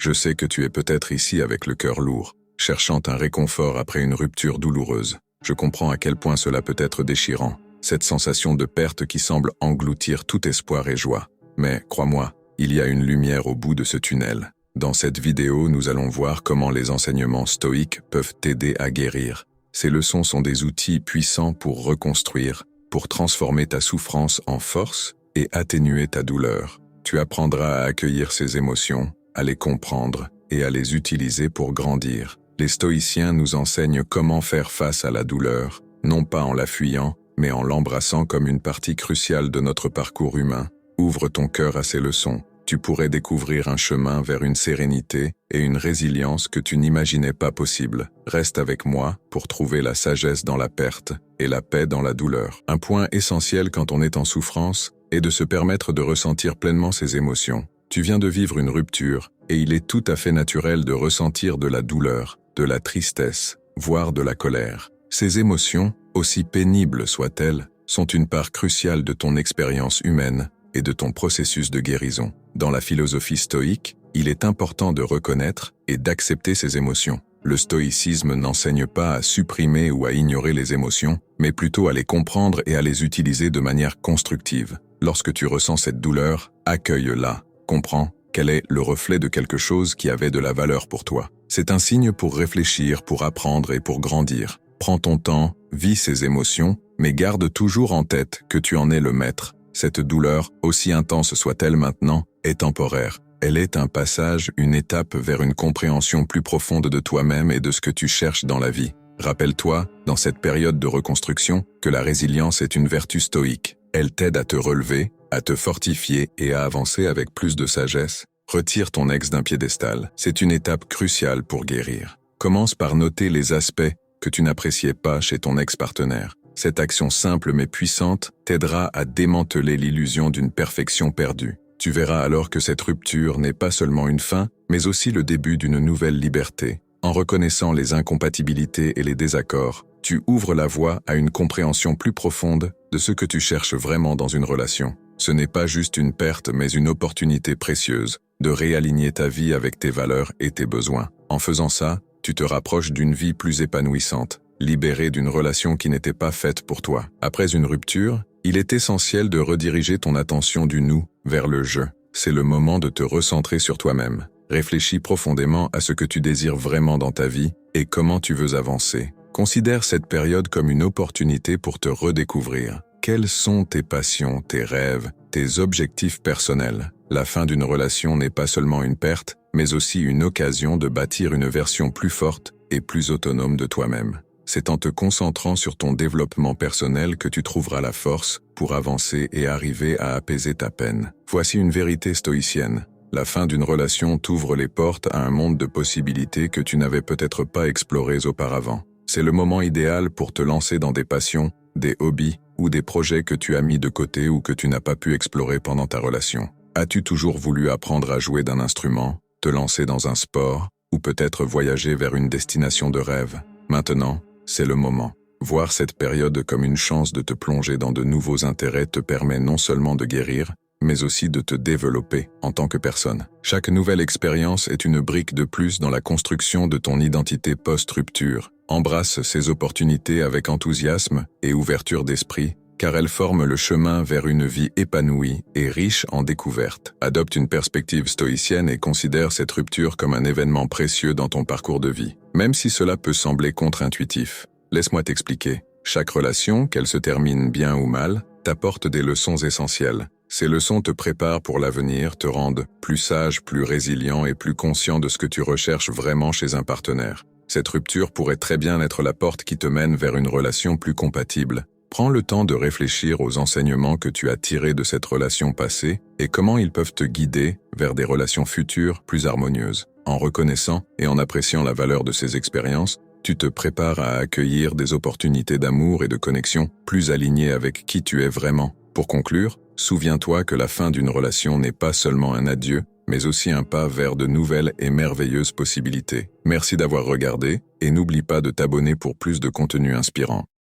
Je sais que tu es peut-être ici avec le cœur lourd, cherchant un réconfort après une rupture douloureuse. Je comprends à quel point cela peut être déchirant, cette sensation de perte qui semble engloutir tout espoir et joie. Mais, crois-moi, il y a une lumière au bout de ce tunnel. Dans cette vidéo, nous allons voir comment les enseignements stoïques peuvent t'aider à guérir. Ces leçons sont des outils puissants pour reconstruire, pour transformer ta souffrance en force et atténuer ta douleur. Tu apprendras à accueillir ces émotions, à les comprendre et à les utiliser pour grandir. Les stoïciens nous enseignent comment faire face à la douleur, non pas en la fuyant, mais en l'embrassant comme une partie cruciale de notre parcours humain. Ouvre ton cœur à ces leçons. Tu pourrais découvrir un chemin vers une sérénité et une résilience que tu n'imaginais pas possible. Reste avec moi pour trouver la sagesse dans la perte et la paix dans la douleur. Un point essentiel quand on est en souffrance est de se permettre de ressentir pleinement ses émotions. Tu viens de vivre une rupture et il est tout à fait naturel de ressentir de la douleur, de la tristesse, voire de la colère. Ces émotions, aussi pénibles soient-elles, sont une part cruciale de ton expérience humaine et de ton processus de guérison. Dans la philosophie stoïque, il est important de reconnaître et d'accepter ces émotions. Le stoïcisme n'enseigne pas à supprimer ou à ignorer les émotions, mais plutôt à les comprendre et à les utiliser de manière constructive. Lorsque tu ressens cette douleur, accueille-la. Comprends qu'elle est le reflet de quelque chose qui avait de la valeur pour toi. C'est un signe pour réfléchir, pour apprendre et pour grandir. Prends ton temps, vis ces émotions, mais garde toujours en tête que tu en es le maître. Cette douleur, aussi intense soit-elle maintenant, est temporaire. Elle est un passage, une étape vers une compréhension plus profonde de toi-même et de ce que tu cherches dans la vie. Rappelle-toi, dans cette période de reconstruction, que la résilience est une vertu stoïque. Elle t'aide à te relever, à te fortifier et à avancer avec plus de sagesse. Retire ton ex d'un piédestal. C'est une étape cruciale pour guérir. Commence par noter les aspects que tu n'appréciais pas chez ton ex-partenaire. Cette action simple mais puissante t'aidera à démanteler l'illusion d'une perfection perdue. Tu verras alors que cette rupture n'est pas seulement une fin, mais aussi le début d'une nouvelle liberté. En reconnaissant les incompatibilités et les désaccords, tu ouvres la voie à une compréhension plus profonde de ce que tu cherches vraiment dans une relation. Ce n'est pas juste une perte, mais une opportunité précieuse de réaligner ta vie avec tes valeurs et tes besoins. En faisant ça, tu te rapproches d'une vie plus épanouissante, libéré d'une relation qui n'était pas faite pour toi. Après une rupture, il est essentiel de rediriger ton attention du nous vers le je. C'est le moment de te recentrer sur toi-même. Réfléchis profondément à ce que tu désires vraiment dans ta vie et comment tu veux avancer. Considère cette période comme une opportunité pour te redécouvrir. Quelles sont tes passions, tes rêves, tes objectifs personnels? La fin d'une relation n'est pas seulement une perte, mais aussi une occasion de bâtir une version plus forte et plus autonome de toi-même. C'est en te concentrant sur ton développement personnel que tu trouveras la force pour avancer et arriver à apaiser ta peine. Voici une vérité stoïcienne. La fin d'une relation t'ouvre les portes à un monde de possibilités que tu n'avais peut-être pas explorées auparavant. C'est le moment idéal pour te lancer dans des passions, des hobbies ou des projets que tu as mis de côté ou que tu n'as pas pu explorer pendant ta relation. As-tu toujours voulu apprendre à jouer d'un instrument, te lancer dans un sport ou peut-être voyager vers une destination de rêve? Maintenant, c'est le moment. Voir cette période comme une chance de te plonger dans de nouveaux intérêts te permet non seulement de guérir, mais aussi de te développer en tant que personne. Chaque nouvelle expérience est une brique de plus dans la construction de ton identité post-rupture. Embrasse ces opportunités avec enthousiasme et ouverture d'esprit, car elles forment le chemin vers une vie épanouie et riche en découvertes. Adopte une perspective stoïcienne et considère cette rupture comme un événement précieux dans ton parcours de vie. Même si cela peut sembler contre-intuitif, laisse-moi t'expliquer. Chaque relation, qu'elle se termine bien ou mal, t'apporte des leçons essentielles. Ces leçons te préparent pour l'avenir, te rendent plus sage, plus résilient et plus conscient de ce que tu recherches vraiment chez un partenaire. Cette rupture pourrait très bien être la porte qui te mène vers une relation plus compatible. Prends le temps de réfléchir aux enseignements que tu as tirés de cette relation passée et comment ils peuvent te guider vers des relations futures plus harmonieuses. En reconnaissant et en appréciant la valeur de ces expériences, tu te prépares à accueillir des opportunités d'amour et de connexion plus alignées avec qui tu es vraiment. Pour conclure, souviens-toi que la fin d'une relation n'est pas seulement un adieu, mais aussi un pas vers de nouvelles et merveilleuses possibilités. Merci d'avoir regardé et n'oublie pas de t'abonner pour plus de contenu inspirant.